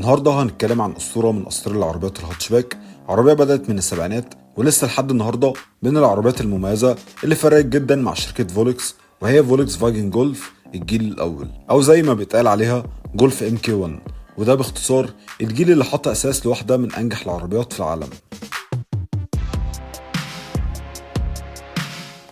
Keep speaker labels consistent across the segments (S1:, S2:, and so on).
S1: النهارده هنتكلم عن اسطوره من اساطير العربيات الهاتشباك. عربيه بدات من السبعينات ولسه لحد النهارده من العربيات المميزه اللي فرقت جدا مع شركه فولكس، وهي فولكس فاجن جولف الجيل الاول، او زي ما بيتقال عليها جولف ام كي 1، وده باختصار الجيل اللي حط اساس لواحده من انجح العربيات في العالم.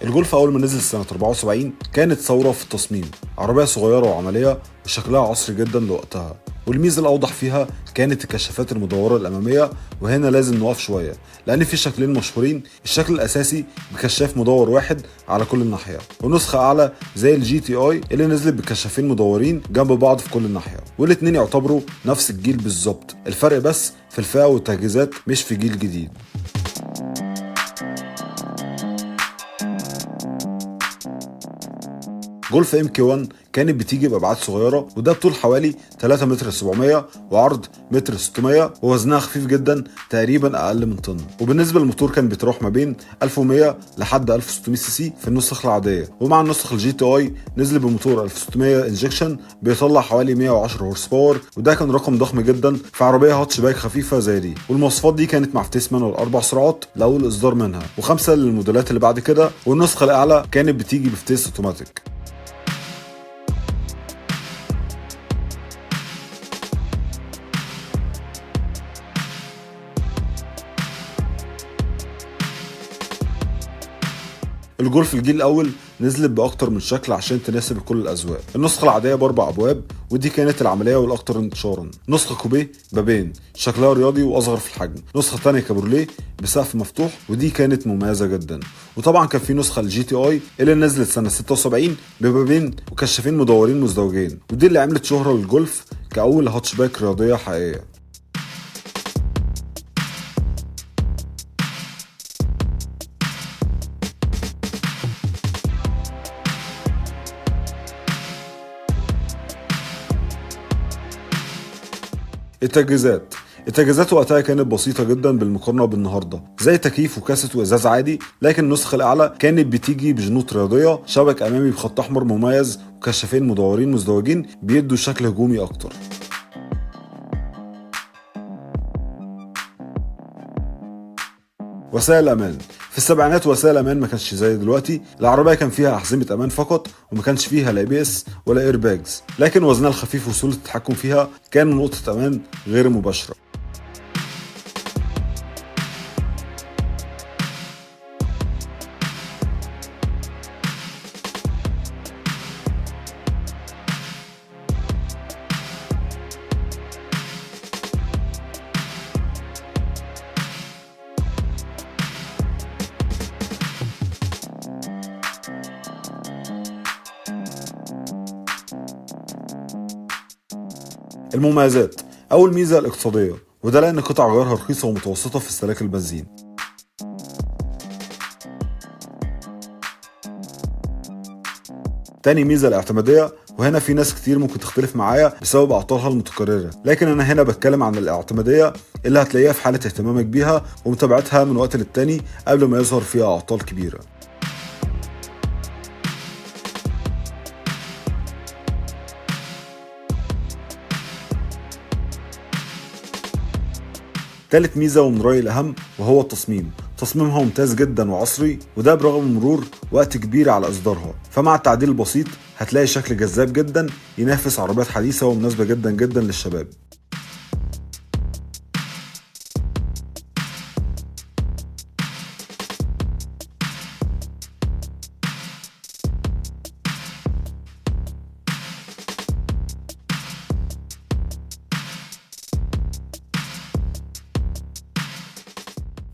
S1: الجولف اول ما نزل سنه 74 كانت ثوره في التصميم، عربيه صغيره وعمليه وشكلها عصري جدا لوقتها، والميزه الاوضح فيها كانت الكشافات المدوره الاماميه. وهنا لازم نقف شويه لان في شكلين مشهورين، الشكل الاساسي بكشاف مدور واحد على كل ناحيه، ونسخه اعلى زي الجي تي اي اللي نزلت بكشافين مدورين جنب بعض في كل ناحيه، والاتنين يعتبروا نفس الجيل بالظبط، الفرق بس في الفئه والتجهيزات مش في جيل جديد. جولف ام كي 1 كانت بتيجي بابعاد صغيره، وده بطول حوالي 3 متر 700 وعرض متر 600، ووزنها خفيف جدا تقريبا اقل من طن. وبالنسبه للموتور كان بيتراوح ما بين 1100 لحد 1600 سي سي في النسخ العاديه، ومع النسخ الجي تي اي نزل بموتور 1600 انجكشن بيطلع حوالي 110 هورس باور، وده كان رقم ضخم جدا في عربيه هاتشباك خفيفه زي دي. والمواصفات دي كانت مع فتيس مانوال 4 سرعات لاول اصدار منها، وخمسه للموديلات اللي بعد كده، والنسخه الاعلى كانت بتيجي بفتيس اوتوماتيك. الجولف الجيل الاول نزلت باكتر من شكل عشان تناسب كل الاذواق. النسخه العاديه ب4 ابواب، ودي كانت العمليه والاكثر انتشارا. نسخه كوبيه بابين شكلها رياضي واصغر في الحجم. نسخه ثانيه كابورليه بسقف مفتوح، ودي كانت مميزه جدا. وطبعا كان في نسخه الجي تي اي اللي نزلت سنه 76 ببابين وكشافين مدورين مزدوجين، ودي اللي عملت شهره للجولف كاول هاتشباك رياضيه حقيقيه. التجهيزات وقتها كانت بسيطة جدا بالمقارنة بالنهاردة، زي تكييف وكاسة وإزاز عادي، لكن النسخة الأعلى كانت بتيجي بجنوط رياضية، شبك أمامي بخط أحمر مميز، وكشافين مدورين مزدوجين بيدوا شكل هجومي أكتر. وسائل الأمان في السبعينات، وسائل الامان ما كانش زي دلوقتي. العربيه كان فيها احزمه امان فقط، وما كانش فيها لا اي بي اس ولا اير باجز، لكن وزنها الخفيف وسهوله التحكم فيها كان نقطه امان غير مباشره. المميزات: اول ميزه الاقتصاديه، وده لان قطع غيارها رخيصه ومتوسطه في استهلاك البنزين. تاني ميزه الاعتماديه، وهنا في ناس كتير ممكن تختلف معايا بسبب اعطالها المتكرره، لكن انا هنا بتكلم عن الاعتماديه اللي هتلاقيها في حاله اهتمامك بيها ومتابعتها من وقت للتاني قبل ما يظهر فيها اعطال كبيره. تالت ميزة ومن رأيي الأهم وهو التصميم. تصميمها ممتاز جدا وعصري، وده برغم مرور وقت كبير على إصدارها، فمع التعديل البسيط هتلاقي شكل جذاب جدا ينافس عربيات حديثة ومناسبة جدا جدا للشباب.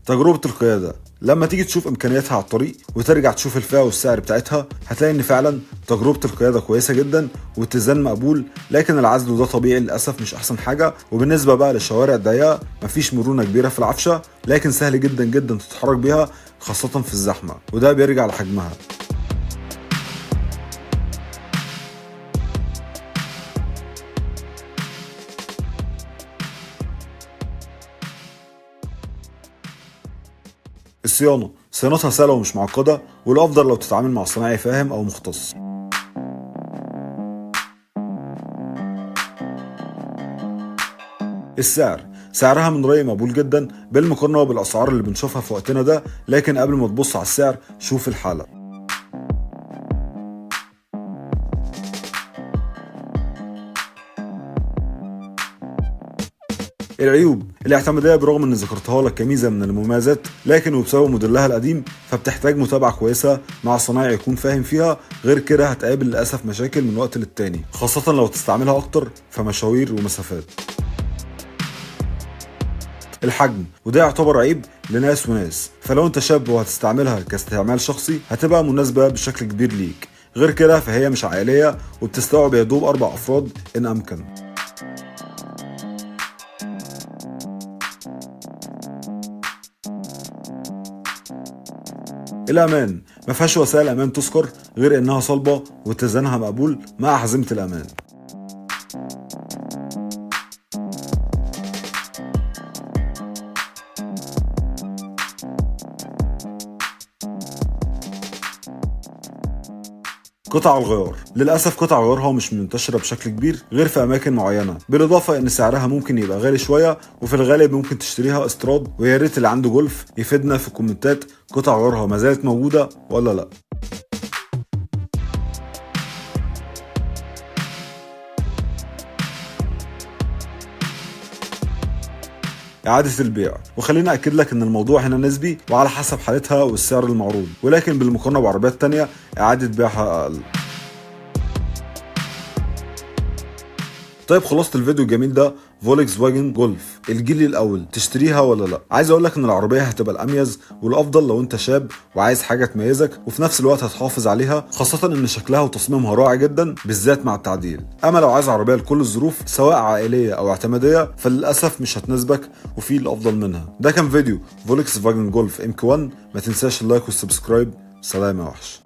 S1: تجربة القيادة: لما تيجي تشوف امكانياتها على الطريق وترجع تشوف الفئة والسعر بتاعتها، هتلاقي ان فعلا تجربة القيادة كويسة جدا واتزان مقبول، لكن العزل وده طبيعي للأسف مش احسن حاجة. وبالنسبة بقى للشوارع الضيقة مفيش مرونة كبيرة في العفشة، لكن سهل جدا جدا تتحرك بيها خاصة في الزحمة، وده بيرجع لحجمها. صيانتها سهلة ومش معقدة، والأفضل لو تتعامل مع صنايعي فاهم أو مختص. السعر، سعرها من رأيي مقبول جدا بالمقارنة بالأسعار اللي بنشوفها في وقتنا ده، لكن قبل ما تبص على السعر شوف الحالة. العيوب: الاعتمادية برغم ان ذكرتها لك كميزة من المميزات، لكن وبسبب موديلها القديم فبتحتاج متابعة كويسة مع صنايعي يكون فاهم فيها، غير كده هتقابل للأسف مشاكل من وقت للتاني، خاصة لو تستعملها أكتر في مشاوير ومسافات. الحجم، وده يعتبر عيب لناس وناس، فلو انت شاب وهتستعملها كاستعمال شخصي هتبقى مناسبة بشكل كبير ليك، غير كده فهي مش عائلية وبتستوعب يدوب 4 أفراد إن أمكن. الأمان، ما فيهاش وسائل أمان تذكر غير إنها صلبة واتزانها مقبول مع حزمة الأمان. قطع الغيار، للأسف قطع غيارها مش منتشرة بشكل كبير غير في أماكن معينة، بالإضافة إن سعرها ممكن يبقى غالي شوية، وفي الغالب ممكن تشتريها استيراد، ويا ريت اللي عنده جولف يفيدنا في الكومنتات قطع غيارها ما زالت موجودة ولا لأ. إعادة البيع، وخليني أكد لك إن الموضوع هنا نسبي وعلى حسب حالتها والسعر المعروض، ولكن بالمقارنة بعربيات تانية إعادة بيعها أقل. طيب خلاصة الفيديو الجميل ده فولكس واجن جولف الجيل الاول، تشتريها ولا لا؟ عايز اقول لك ان العربيه هتبقى الاميز والافضل لو انت شاب وعايز حاجه تميزك وفي نفس الوقت هتحافظ عليها، خاصه ان شكلها وتصميمها رائع جدا بالذات مع التعديل. اما لو عايز عربيه لكل الظروف سواء عائليه او اعتماديه فللاسف مش هتناسبك وفي الافضل منها. ده كان فيديو فولكس واجن جولف ام كي 1، ما تنساش اللايك والسبسكرايب. سلام يا وحش.